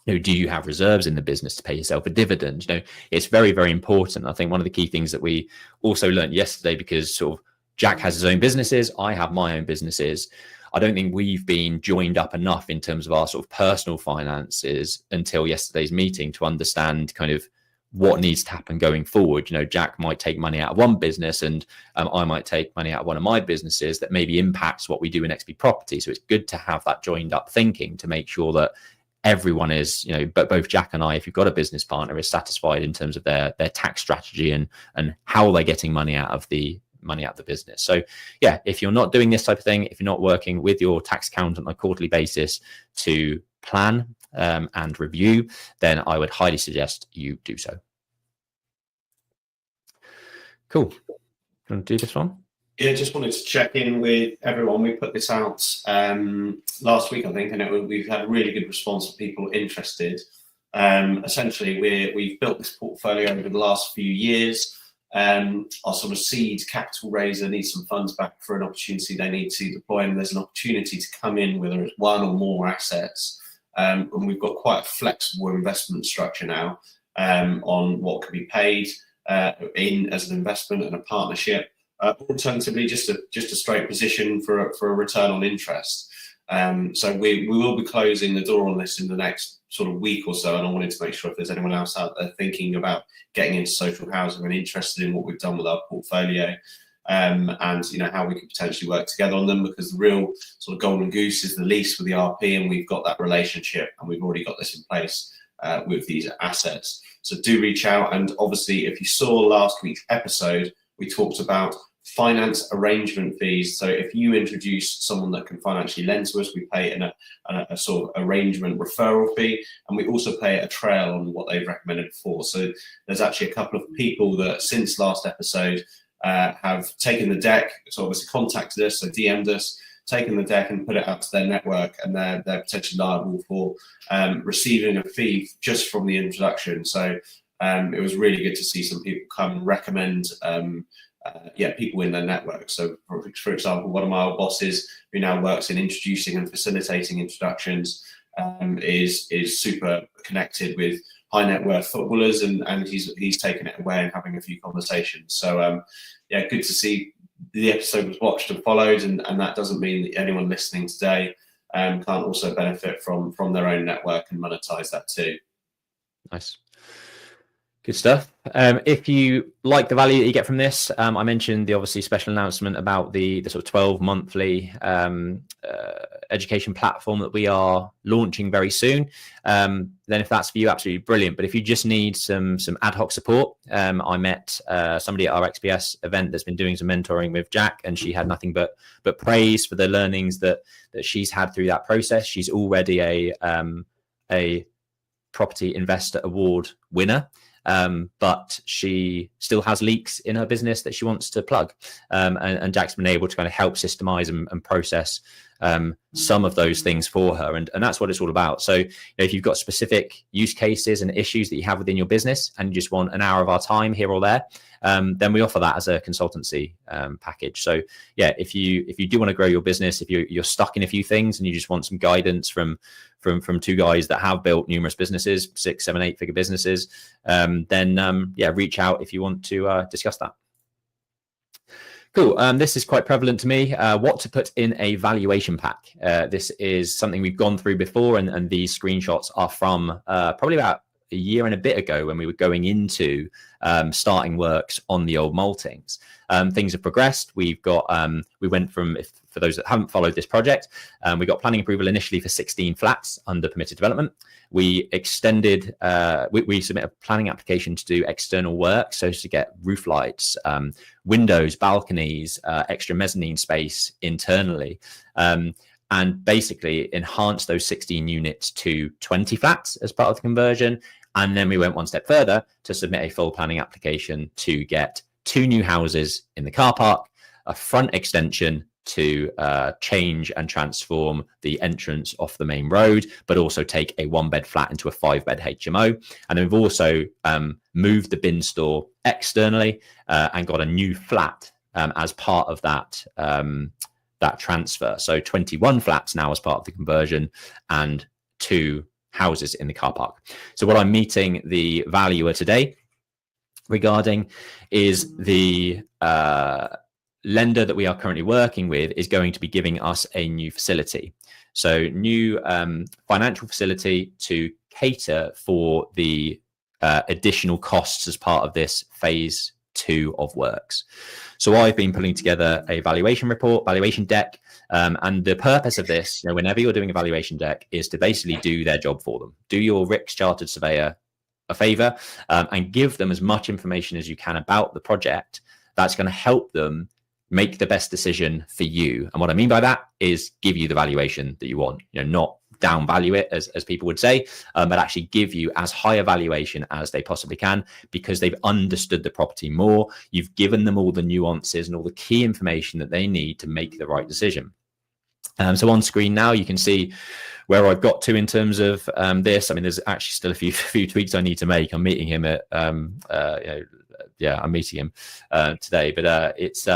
Do you have reserves in the business to pay yourself a dividend? It's very, very important. I think one of the key things that we also learned yesterday, because sort of Jack has his own businesses, I have my own businesses. I don't think we've been joined up enough in terms of our sort of personal finances until yesterday's meeting to understand kind of what needs to happen going forward. Jack might take money out of one business, and I might take money out of one of my businesses that maybe impacts what we do in XP Property. So it's good to have that joined up thinking to make sure that everyone is, but both Jack and I, if you've got a business partner, is satisfied in terms of their tax strategy and how they're getting money out of the business. So yeah, if you're not doing this type of thing, if you're not working with your tax accountant on a quarterly basis to plan and review, then I would highly suggest you do so. Cool. Do you want to do this one? Yeah, just wanted to check in with everyone. We put this out last week, I think, and we've had a really good response of people interested. Essentially, we've built this portfolio over the last few years. our sort of seed capital raiser needs some funds back for an opportunity they need to deploy, and there's an opportunity to come in, whether it's one or more assets. And we've got quite a flexible investment structure now on what can be paid in as an investment and a partnership. Alternatively, just a straight position for a return on interest. So we will be closing the door on this in the next sort of week or so, and I wanted to make sure if there's anyone else out there thinking about getting into social housing and interested in what we've done with our portfolio, and how we could potentially work together on them, because the real sort of golden goose is the lease with the RP, and we've got that relationship and we've already got this in place with these assets. So do reach out, and obviously if you saw last week's episode, we talked about finance arrangement fees. So if you introduce someone that can financially lend to us, we pay a sort of arrangement referral fee, and we also pay a trail on what they've recommended before. So there's actually a couple of people that since last episode have taken the deck, so obviously contacted us, so DM'd us, taken the deck and put it out to their network, and they're potentially liable for receiving a fee just from the introduction. So it was really good to see some people come and recommend people in their network. So for example, one of my old bosses who now works in introducing and facilitating introductions is super connected with high net worth footballers, and he's taken it away and having a few conversations. So good to see the episode was watched and followed, and that doesn't mean that anyone listening today can't also benefit from their own network and monetize that too. Nice. Good stuff. If you like the value that you get from this, I mentioned the obviously special announcement about the sort of 12 monthly education platform that we are launching very soon. Then if that's for you, absolutely brilliant. But if you just need some ad hoc support, I met somebody at our XPS event that's been doing some mentoring with Jack, and she had nothing but praise for the learnings that she's had through that process. She's already a Property Investor Award winner. But she still has leaks in her business that she wants to plug. And Jack's been able to kind of help systemize and process some of those things for her. And that's what it's all about. So if you've got specific use cases and issues that you have within your business and you just want an hour of our time here or there, then we offer that as a consultancy package. So if you do want to grow your business, if you're stuck in a few things and you just want some guidance from two guys that have built numerous businesses, 6, 7, 8 figure businesses, then reach out if you want to discuss that. Cool. This is quite prevalent to me. What to put in a valuation pack. This is something we've gone through before, and these screenshots are from probably about a year and a bit ago when we were going into starting works on the old maltings. Things have progressed. We went from, for those that haven't followed this project, we got planning approval initially for 16 flats under permitted development. We extended, we submit a planning application to do external work, so to get roof lights, windows, balconies, extra mezzanine space internally, and basically enhance those 16 units to 20 flats as part of the conversion. And then we went one step further to submit a full planning application to get 2 new houses in the car park, a front extension to change and transform the entrance off the main road, but also take a 1-bed flat into a 5-bed HMO. And then we've also moved the bin store externally and got a new flat as part of that transfer. So 21 flats now as part of the conversion and 2 houses in the car park. So what I'm meeting the valuer today regarding is the lender that we are currently working with is going to be giving us a new facility. So new financial facility to cater for the additional costs as part of this phase 2 of works. So I've been putting together a valuation report, valuation deck, and the purpose of this, whenever you're doing a valuation deck, is to basically do their job for them. Do your RICS chartered surveyor a favor and give them as much information as you can about the project that's going to help them make the best decision for you. And what I mean by that is give you the valuation that you want, not down value it as people would say, but actually give you as high a valuation as they possibly can, because they've understood the property more. You've given them all the nuances and all the key information that they need to make the right decision. So on screen now, you can see where I've got to in terms of this. I mean, there's actually still a few tweaks I need to make. I'm meeting him at I'm meeting him today. But it's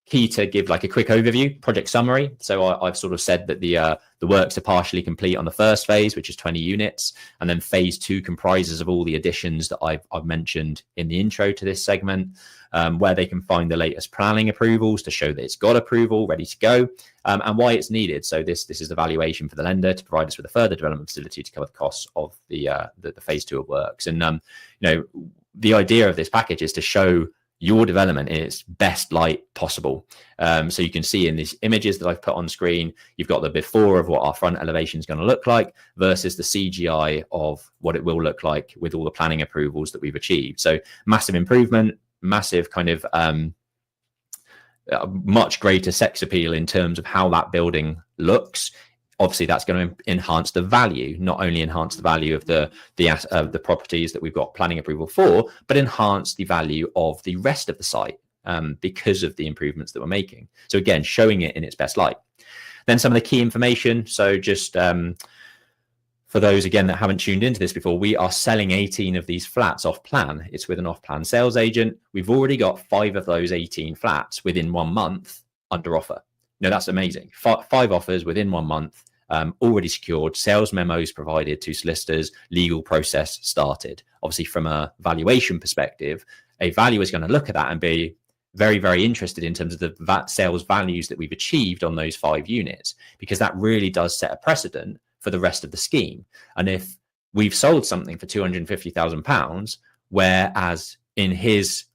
key to give like a quick overview, project summary. So I've sort of said that the works are partially complete on the first phase, which is 20 units, and then phase 2 comprises of all the additions that I've mentioned in the intro to this segment, where they can find the latest planning approvals to show that it's got approval, ready to go, and why it's needed. So this is the valuation for the lender to provide us with a further development facility to cover the costs of the phase 2 of works. And the idea of this package is to show your development in its best light possible. So you can see in these images that I've put on screen, you've got the before of what our front elevation is going to look like versus the CGI of what it will look like with all the planning approvals that we've achieved. So massive improvement, massive kind of much greater sex appeal in terms of how that building looks. Obviously, that's going to enhance the value, not only enhance the value of the properties that we've got planning approval for, but enhance the value of the rest of the site because of the improvements that we're making. So again, showing it in its best light. Then some of the key information. So just for those, again, that haven't tuned into this before, we are selling 18 of these flats off plan. It's with an off plan sales agent. We've already got 5 of those 18 flats within 1 month under offer. No, that's amazing. 5 offers within 1 month. Already secured, sales memos provided to solicitors, legal process started. Obviously, from a valuation perspective, a valuer is going to look at that and be very, very interested in terms of the sales values that we've achieved on those 5 units, because that really does set a precedent for the rest of the scheme. And if we've sold something for £250,000, whereas in his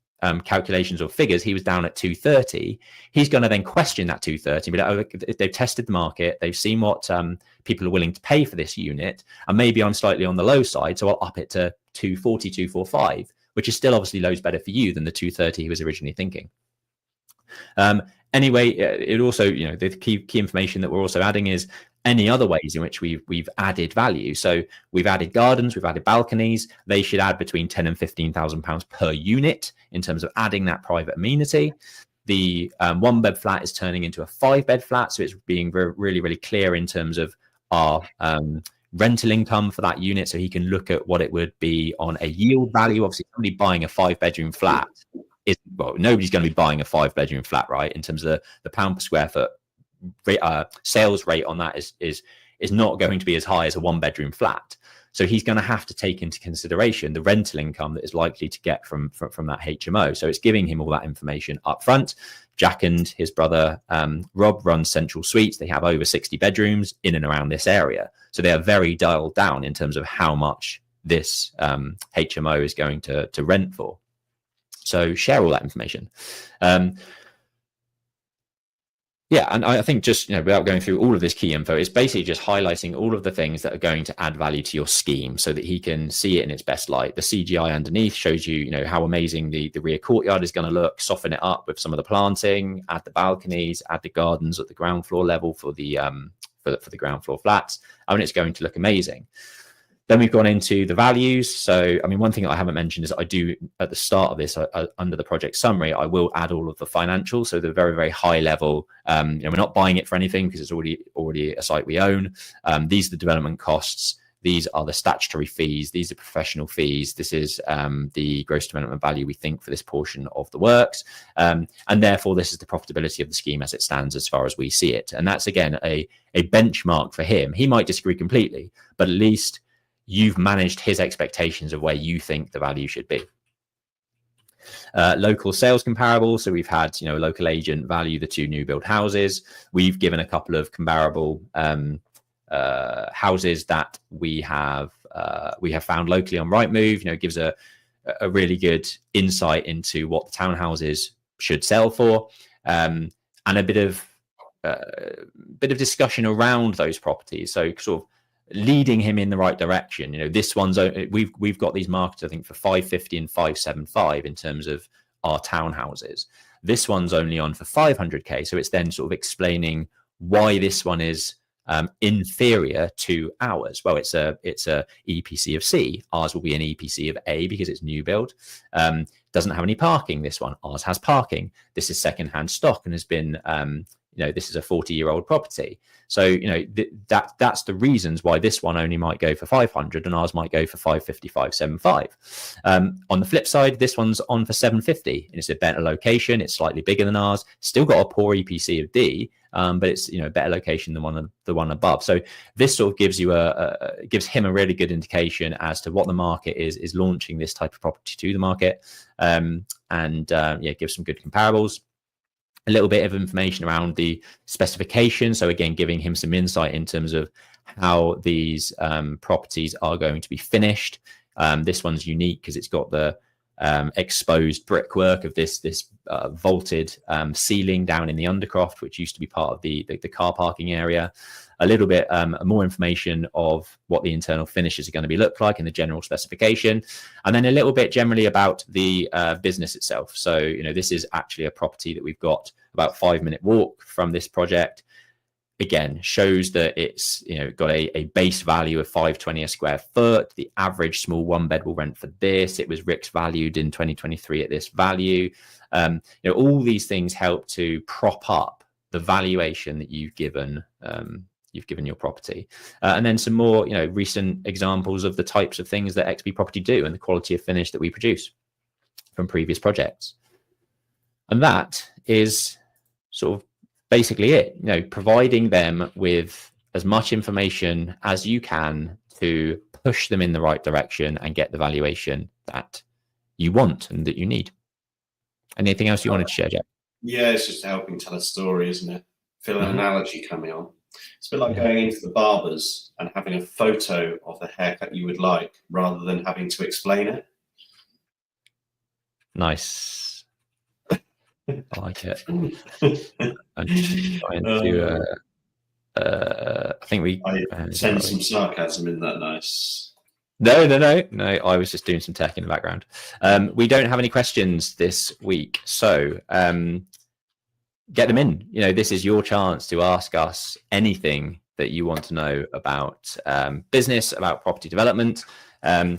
calculations or figures, he was down at 230, he's going to then question that 230, but if they've tested the market, they've seen what people are willing to pay for this unit, and maybe I'm slightly on the low side, so I'll up it to 240, 245, which is still obviously loads better for you than the 230 he was originally thinking. Anyway, it also, the key information that we're also adding is any other ways in which we've added value. So we've added gardens, we've added balconies. They should add between £10,000 and £15,000 per unit in terms of adding that private amenity. The 1-bed flat is turning into a 5-bed flat, so it's being really, really clear in terms of our rental income for that unit, so he can look at what it would be on a yield value. Obviously, somebody buying a 5-bedroom flat nobody's going to be buying a 5-bedroom flat, right? In terms of the pound per square foot sales rate on that is not going to be as high as a 1-bedroom flat. So he's going to have to take into consideration the rental income that is likely to get from that HMO. So it's giving him all that information up front. Jack and his brother Rob run Central Suites. They have over 60 bedrooms in and around this area. So they are very dialed down in terms of how much this HMO is going to rent for. So share all that information. And I think just, without going through all of this key info, it's basically just highlighting all of the things that are going to add value to your scheme so that he can see it in its best light. The CGI underneath shows you, how amazing the rear courtyard is going to look, soften it up with some of the planting, add the balconies, add the gardens at the ground floor level for the ground floor flats. It's going to look amazing. Then we've gone into the values. So, one thing I haven't mentioned is I do at the start of this, under the project summary, I will add all of the financials. So the very, very high level, we're not buying it for anything because it's already a site we own. These are the development costs. These are the statutory fees. These are professional fees. This is the gross development value we think for this portion of the works. And therefore, this is the profitability of the scheme as it stands as far as we see it. And that's, again, a benchmark for him. He might disagree completely, but at least you've managed his expectations of where you think the value should be. Local sales comparable. So we've had, a local agent value the 2 new build houses. We've given a couple of comparable houses that we have found locally on Rightmove. It gives a really good insight into what the townhouses should sell for, and a bit of discussion around those properties. So sort of leading him in the right direction. This one's, we've got these marked, I think, for 550 and 575 in terms of our townhouses. This one's only on for 500k. So it's then sort of explaining why this one is inferior to ours. Well, it's a EPC of C. Ours will be an EPC of A because it's new build. Doesn't have any parking, this one. Ours has parking. This is second-hand stock and has been this is a 40-year-old property. So, that's the reasons why this one only might go for 500 and ours might go for 550, 575. On the flip side, this one's on for 750 and it's a better location. It's slightly bigger than ours, still got a poor EPC of D, but it's, a better location than the one above. So this sort of gives you gives him a really good indication as to what the market is launching this type of property to the market. Gives some good comparables. A little bit of information around the specification. So again, giving him some insight in terms of how these properties are going to be finished. This one's unique because it's got the exposed brickwork of this vaulted ceiling down in the undercroft, which used to be part of the car parking area. A little bit more information of what the internal finishes are going to be look like in the general specification, and then a little bit generally about the business itself. So this is actually a property that we've got about 5-minute walk from this project. Again, shows that it's got a base value of 520 a square foot. The average small one bed will rent for this. It was RICS valued in 2023 at this value. All these things help to prop up the valuation that you've given your property, and then some more recent examples of the types of things that XP Property do and the quality of finish that we produce from previous projects. And that is sort of basically it, providing them with as much information as you can to push them in the right direction and get the valuation that you want and that you need. Anything else you wanted to share, Jack? Yeah, it's just helping tell a story, isn't it? Feel an analogy coming on. It's a bit like going into the barber's and having a photo of the haircut you would like rather than having to explain it. Nice. I like it. I'm just trying to. I think we send some sarcasm in that. Nice. No. I was just doing some tech in the background. We don't have any questions this week, so get them in. This is your chance to ask us anything that you want to know about business, about property development. As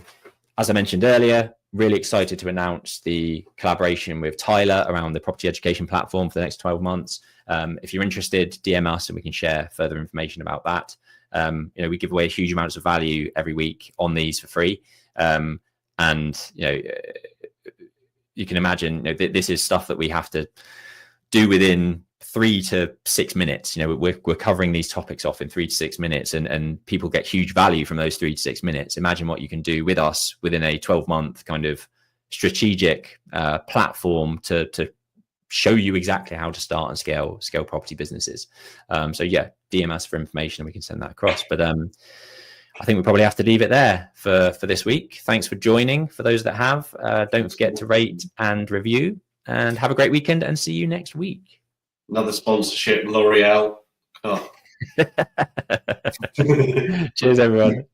I mentioned earlier, really excited to announce the collaboration with Tyler around the property education platform for the next 12 months. If you're interested, DM us and we can share further information about that. We give away huge amounts of value every week on these for free. You can imagine, this is stuff that we have to do within 3 to 6 minutes. We're covering these topics off in 3 to 6 minutes, and people get huge value from those 3 to 6 minutes. Imagine what you can do with us within a 12-month kind of strategic platform to show you exactly how to start and scale property businesses. DM us for information and we can send that across. But I think we probably have to leave it there for this week. Thanks for joining. For those that have, don't forget to rate and review, and have a great weekend and see you next week. Another sponsorship, L'Oreal. Oh. Cheers, everyone.